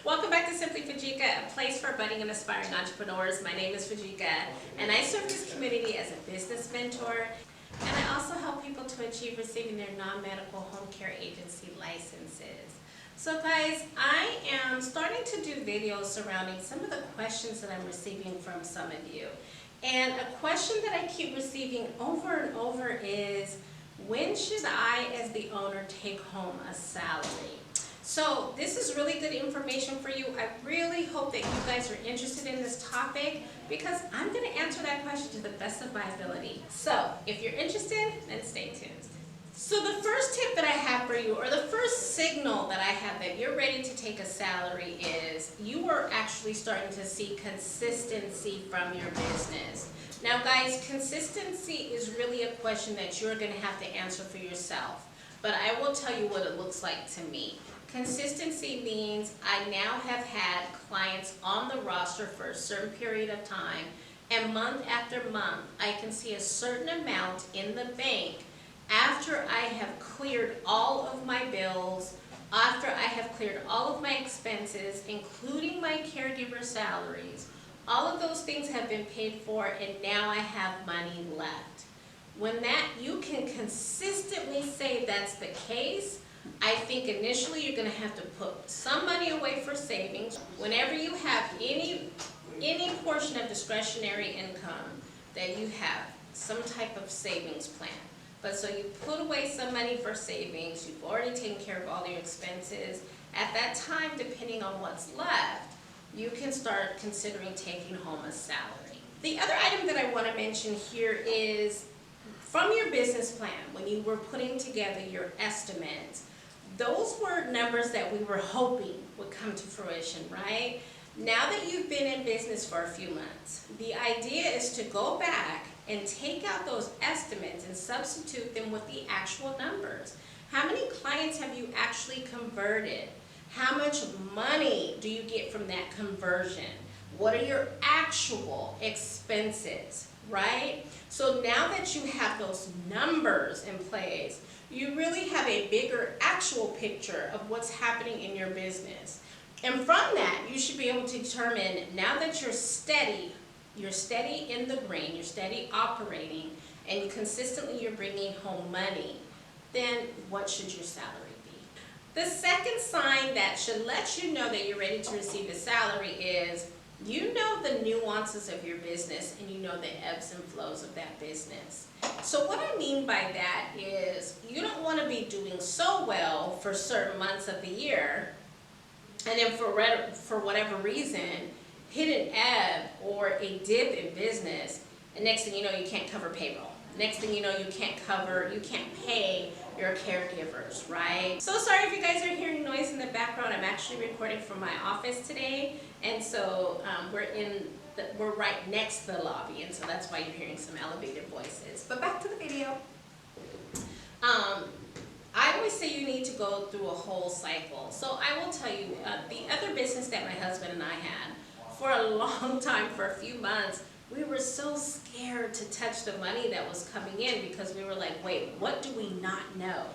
Welcome back to Simply Fujica, a place for budding and aspiring entrepreneurs. My name is Fujica, and I serve this community as a business mentor, and I also help people to achieve receiving their non-medical home care agency licenses. So guys, I am starting to do videos surrounding some of the questions that I'm receiving from some of you. And a question that I keep receiving over and over is, when should I, as the owner, take home a salary? So this is really good information for you. I really hope that you guys are interested in this topic because I'm going to answer that question to the best of my ability. So if you're interested, then stay tuned. So the first tip that I have for you, or the first signal that I have that you're ready to take a salary, is you are actually starting to see consistency from your business. Now guys, consistency is really a question that you're going to have to answer for yourself. But I will tell you what it looks like to me. Consistency means I now have had clients on the roster for a certain period of time, and month after month I can see a certain amount in the bank after I have cleared all of my bills, after I have cleared all of my expenses, including my caregiver salaries. All of those things have been paid for, and now I have money left. When that you can consistently say that's the case, I think initially you're going to have to put some money away for savings. Whenever you have any portion of discretionary income, that you have some type of savings plan. But so you put away some money for savings, you've already taken care of all your expenses. At that time, depending on what's left, you can start considering taking home a salary. The other item that I want to mention here is, from your business plan, when you were putting together your estimates, those were numbers that we were hoping would come to fruition, right? Now that you've been in business for a few months, the idea is to go back and take out those estimates and substitute them with the actual numbers. How many clients have you actually converted? How much money do you get from that conversion? What are your actual expenses, right? So now that you have those numbers in place, you really have a bigger actual picture of what's happening in your business. And from that, you should be able to determine, now that you're steady in the green, you're steady operating, and consistently you're bringing home money, then what should your salary be? The second sign that should let you know that you're ready to receive a salary is, you know the nuances of your business and you know the ebbs and flows of that business. So what I mean by that is, you don't want to be doing so well for certain months of the year, and then for whatever reason hit an ebb or a dip in business, and next thing you know, you can't cover payroll. Next thing you know, you can't pay your caregivers, right? So sorry if you guys are hearing noise in the background. I'm actually recording from my office today, and so we're right next to the lobby, and so that's why you're hearing some elevated voices. But back to the video. I always say you need to go through a whole cycle. So I will tell you, the other business that my husband and I had, for a long time, for a few months, we were so scared to touch the money that was coming in because we were like, wait, what do we not know?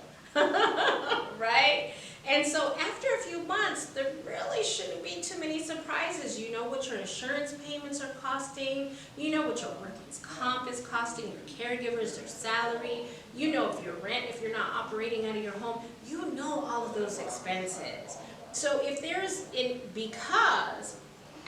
Right? And so after a few months, there really shouldn't be too many surprises. You know what your insurance payments are costing. You know what your workers' comp is costing, your caregivers, their salary. You know if your rent, if you're not operating out of your home, you know all of those expenses. So if because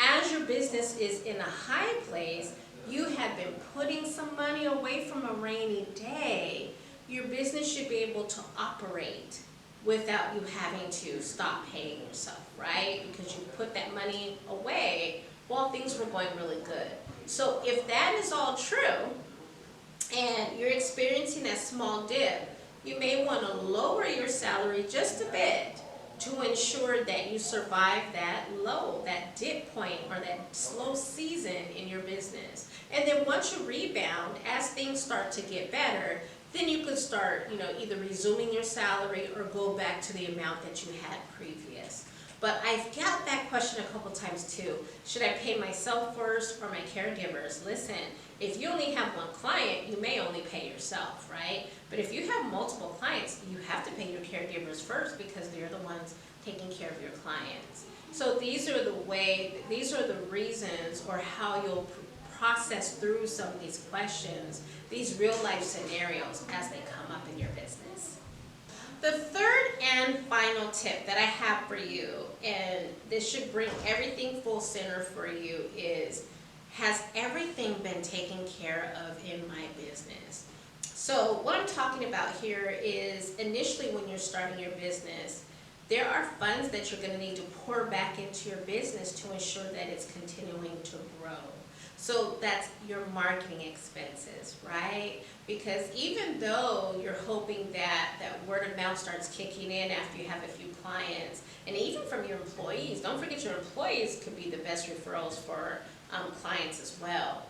as your business is in a high place, you have been putting some money away from a rainy day, your business should be able to operate without you having to stop paying yourself, right? Because you put that money away while things were going really good. So if that is all true, and you're experiencing that small dip, you may want to lower your salary just a bit to ensure that you survive that low, that dip point, or that slow season in your business. And then once you rebound, as things start to get better, then you could start, either resuming your salary or go back to the amount that you had previous. But I've got that question a couple times too. Should I pay myself first or my caregivers? Listen, if you only have one client, you may only pay yourself, right? But if you have multiple clients, you have to pay your caregivers first because they're the ones taking care of your clients. So these are the reasons, or how you'll process through some of these questions, these real life scenarios as they come up in your business. The third and final tip that I have for you, and this should bring everything full center for you, is, has everything been taken care of in my business? So what I'm talking about here is, initially when you're starting your business, there are funds that you're going to need to pour back into your business to ensure that it's continuing to grow. So that's your marketing expenses, right? Because even though you're hoping that word of mouth starts kicking in after you have a few clients, and even from your employees, don't forget your employees could be the best referrals for clients as well.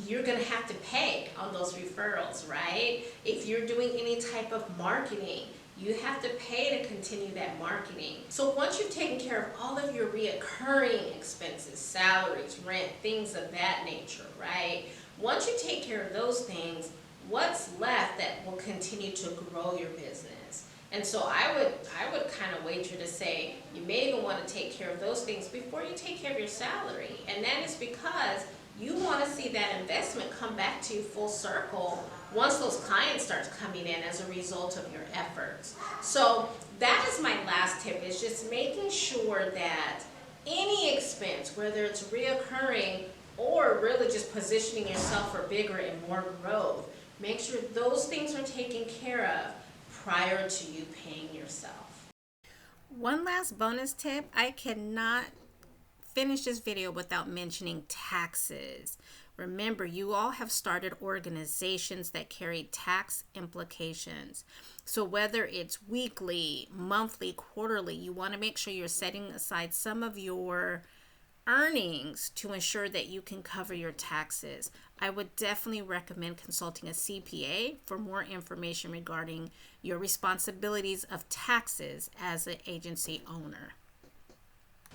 You're going to have to pay on those referrals, right? If you're doing any type of marketing, you have to pay to continue that marketing. So once you've taken care of all of your reoccurring expenses, salaries, rent, things of that nature, right? Once you take care of those things, what's left that will continue to grow your business? And so I would kind of wager to say you may even want to take care of those things before you take care of your salary. And that is because you want to see that investment come back to you full circle once those clients start coming in as a result of your efforts. So that is my last tip, is just making sure that any expense, whether it's reoccurring or really just positioning yourself for bigger and more growth, make sure those things are taken care of prior to you paying yourself. One last bonus tip, I cannot finish this video without mentioning taxes. Remember, you all have started organizations that carry tax implications. So whether it's weekly, monthly, quarterly, you want to make sure you're setting aside some of your earnings to ensure that you can cover your taxes. I would definitely recommend consulting a CPA for more information regarding your responsibilities of taxes as an agency owner.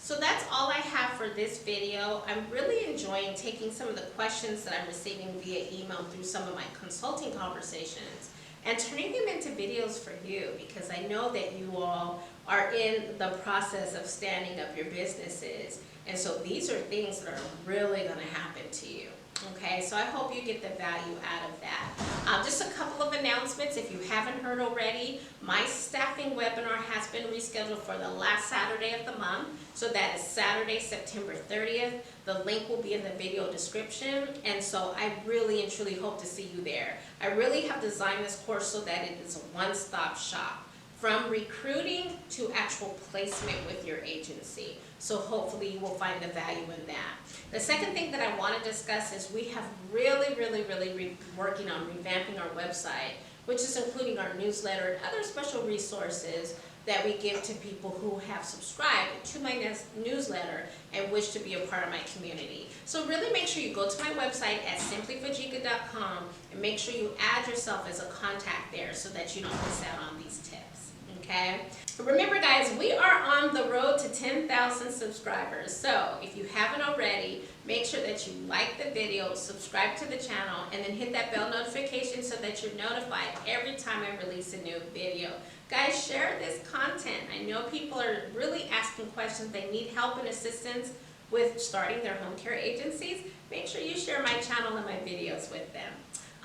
So that's all I have for this video. I'm really enjoying taking some of the questions that I'm receiving via email through some of my consulting conversations and turning them into videos for you, because I know that you all are in the process of standing up your businesses. And so these are things that are really going to happen to you. Okay, so I hope you get the value out of that. Just a couple of announcements. If you haven't heard already, my staffing webinar has been rescheduled for the last Saturday of the month. So that is Saturday, September 30th. The link will be in the video description. And so I really and truly hope to see you there. I really have designed this course so that it is a one-stop shop, from recruiting to actual placement with your agency. So hopefully you will find the value in that. The second thing that I want to discuss is we have really working on revamping our website, which is including our newsletter and other special resources that we give to people who have subscribed to my newsletter and wish to be a part of my community. So really make sure you go to my website at simplyfujica.com and make sure you add yourself as a contact there so that you don't miss out on these tips. Okay? Remember guys, we are on the road to 10,000 subscribers. So if you haven't already, make sure that you like the video, subscribe to the channel, and then hit that bell notification so that you're notified every time I release a new video. Guys, share this content. I know people are really asking questions. They need help and assistance with starting their home care agencies. Make sure you share my channel and my videos with them.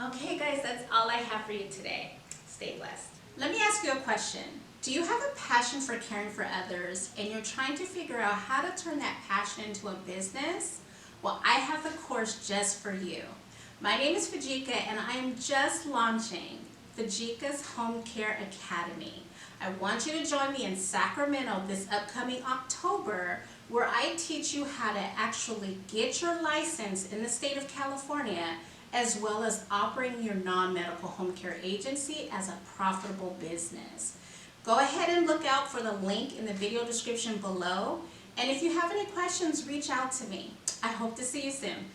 Okay guys, that's all I have for you today. Stay blessed. Let me ask you a question. Do you have a passion for caring for others and you're trying to figure out how to turn that passion into a business? Well, I have the course just for you. My name is Fujica and I am just launching Fujica's Home Care Academy. I want you to join me in Sacramento this upcoming October, where I teach you how to actually get your license in the state of California, as well as operating your non-medical home care agency as a profitable business. Go ahead and look out for the link in the video description below. And if you have any questions, reach out to me. I hope to see you soon.